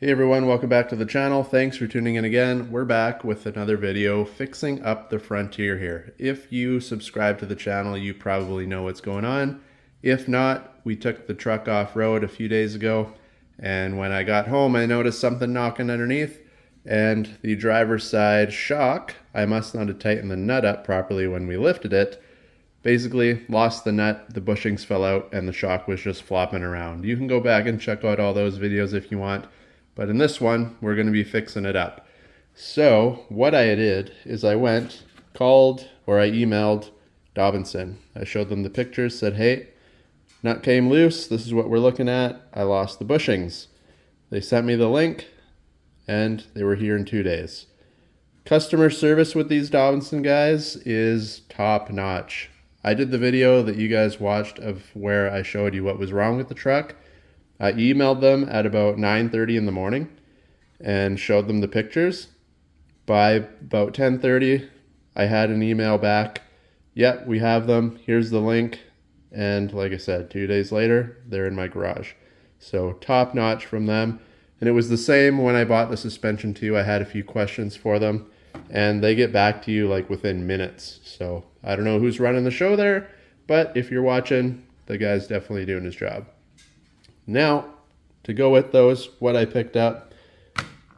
Hey everyone, welcome back to the channel. Thanks for tuning in again. We're back with another video fixing up the Frontier here. If you subscribe to the channel, you probably know what's going on. If not, we took the truck off-road a few days ago, and when I got home, I noticed something knocking underneath, and the driver's side shock, I must not have tightened the nut up properly when we lifted it, basically lost the nut, the bushings fell out, and the shock was just flopping around. You can go back and check out all those videos if you want. But in this one, we're going to be fixing it up. So what I did is I emailed Dobinson. I showed them the pictures, said, hey, nut came loose. This is what we're looking at. I lost the bushings. They sent me the link and they were here in 2 days. Customer service with these Dobinson guys is top notch. I did the video that you guys watched of where I showed you what was wrong with the truck. I emailed them at about 9:30 in the morning and showed them the pictures. By about 10:30, I had an email back. Yep, we have them. Here's the link. And like I said, 2 days later, they're in my garage. So top notch from them. And it was the same when I bought the suspension too. I had a few questions for them and they get back to you like within minutes. So I don't know who's running the show there, but if you're watching, the guy's definitely doing his job. Now, to go with those, what I picked up,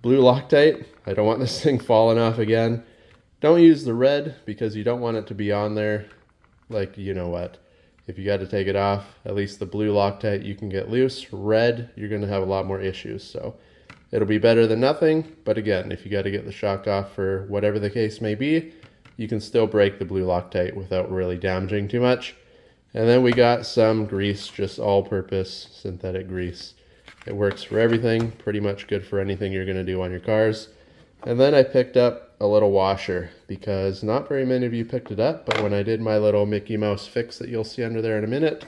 blue Loctite. I don't want this thing falling off again. Don't use the red because you don't want it to be on there like you know what. If you got to take it off, at least the blue Loctite you can get loose. Red, you're going to have a lot more issues. So it'll be better than nothing. But again, if you got to get the shock off for whatever the case may be, you can still break the blue Loctite without really damaging too much. And then we got some grease, just all-purpose synthetic grease. It works for everything, pretty much good for anything you're going to do on your cars. And then I picked up a little washer because not very many of you picked it up, but when I did my little Mickey Mouse fix that you'll see under there in a minute,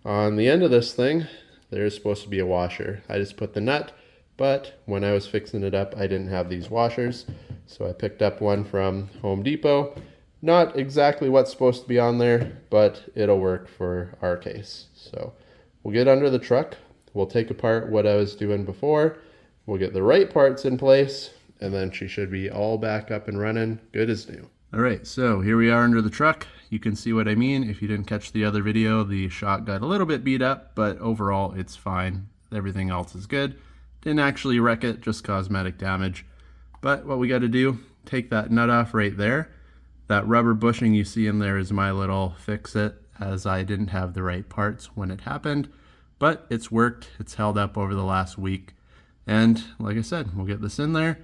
on the end of this thing, there's supposed to be a washer. I just put the nut, but when I was fixing it up, I didn't have these washers. So I picked up one from Home Depot. Not exactly what's supposed to be on there, but it'll work for our case. So we'll get under the truck. We'll take apart what I was doing before. We'll get the right parts in place, and then she should be all back up and running, good as new. All right, so here we are under the truck. You can see what I mean. If you didn't catch the other video, the shock got a little bit beat up, but overall it's fine. Everything else is good. Didn't actually wreck it, just cosmetic damage. But what we got to do, take that nut off right there. That rubber bushing you see in there is my little fix-it, as I didn't have the right parts when it happened. But it's worked, it's held up over the last week. And like I said, we'll get this in there.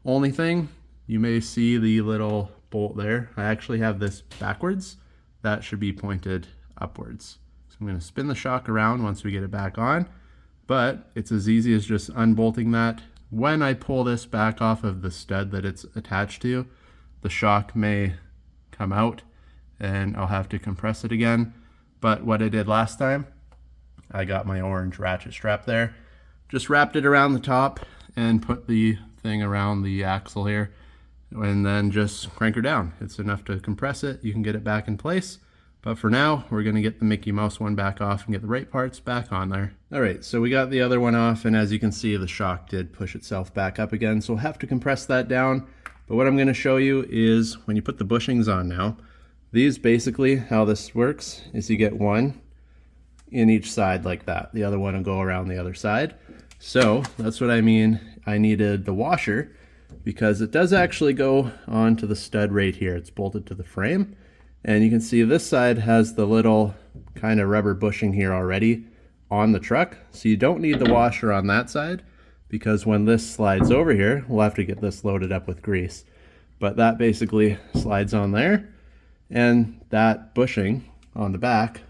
Only thing, you may see the little bolt there. I actually have this backwards. That should be pointed upwards. So I'm going to spin the shock around once we get it back on. But it's as easy as just unbolting that. When I pull this back off of the stud that it's attached to, the shock may come out and I'll have to compress it again. But what I did last time, I got my orange ratchet strap there, just wrapped it around the top and put the thing around the axle here and then just crank her down. It's enough to compress it. You can get it back in place. But for now, we're going to get the Mickey Mouse one back off and get the right parts back on there. All right, so we got the other one off, and as you can see, the shock did push itself back up again, so we'll have to compress that down. But what I'm going to show you is when you put the bushings on now, these basically, how this works is you get one in each side like that. The other one will go around the other side. So that's what I mean. I needed the washer because it does actually go onto the stud right here. It's bolted to the frame. And you can see this side has the little kind of rubber bushing here already on the truck. So you don't need the washer on that side, because when this slides over here, we'll have to get this loaded up with grease. But that basically slides on there, and that bushing on the back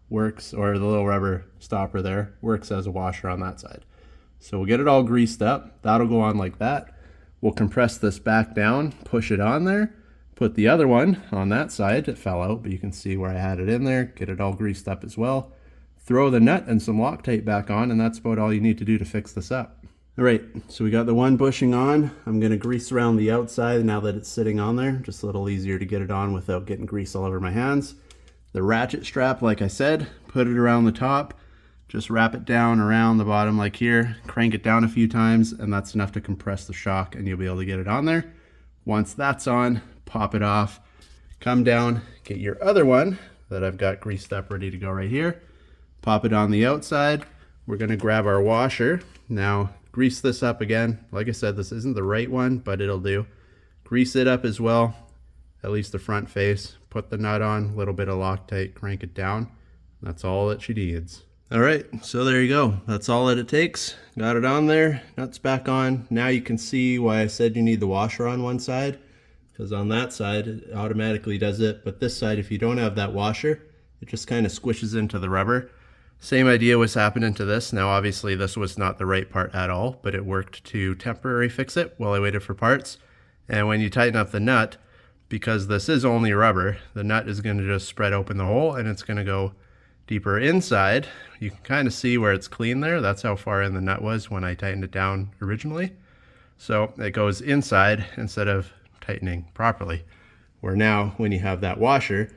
works, or the little rubber stopper there, works as a washer on that side. So we'll get it all greased up. That'll go on like that. We'll compress this back down, push it on there, put the other one on that side. It fell out, but you can see where I had it in there. Get it all greased up as well. Throw the nut and some Loctite back on, and that's about all you need to do to fix this up. All right, so we got the one bushing on. I'm gonna grease around the outside now that it's sitting on there. Just a little easier to get it on without getting grease all over my hands. The ratchet strap, like I said, put it around the top. Just wrap it down around the bottom like here, crank it down a few times, and that's enough to compress the shock and you'll be able to get it on there. Once that's on, pop it off, come down, get your other one that I've got greased up ready to go right here, pop it on the outside. We're gonna grab our washer. Now, grease this up again. Like I said, this isn't the right one, but it'll do. Grease it up as well, at least the front face. Put the nut on, a little bit of Loctite, crank it down. That's all that she needs. All right, so there you go. That's all that it takes. Got it on there, nuts back on. Now you can see why I said you need the washer on one side, because on that side, it automatically does it. But this side, if you don't have that washer, it just kind of squishes into the rubber. Same idea was happening to this. Now, obviously, this was not the right part at all, but it worked to temporarily fix it while I waited for parts. And when you tighten up the nut, because this is only rubber, the nut is going to just spread open the hole and it's going to go deeper inside. You can kind of see where it's clean there. That's how far in the nut was when I tightened it down originally. So it goes inside instead of tightening properly. Where now, when you have that washer,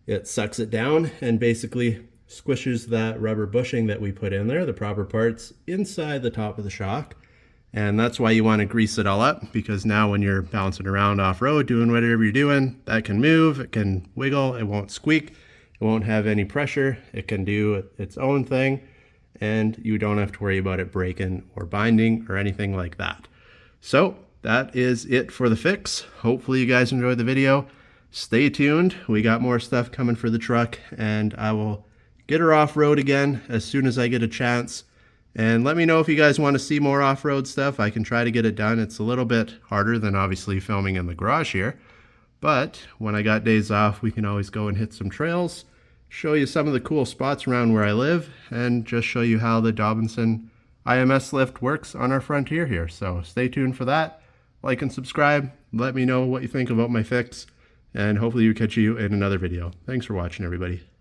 it sucks it down and basically squishes that rubber bushing that we put in there, the proper parts, inside the top of the shock. And that's why you want to grease it all up, because now when you're bouncing around off-road, doing whatever you're doing, that can move, it can wiggle, it won't squeak, it won't have any pressure, it can do its own thing, and you don't have to worry about it breaking or binding or anything like that. So that is it for the fix. Hopefully you guys enjoyed the video. Stay tuned. We got more stuff coming for the truck, and I will get her off-road again as soon as I get a chance. And let me know if you guys want to see more off-road stuff. I can try to get it done. It's a little bit harder than obviously filming in the garage here. But when I got days off, we can always go and hit some trails, show you some of the cool spots around where I live, and just show you how the Dobinson IMS lift works on our Frontier here. So stay tuned for that. Like and subscribe. Let me know what you think about my fix. And hopefully we catch you in another video. Thanks for watching, everybody.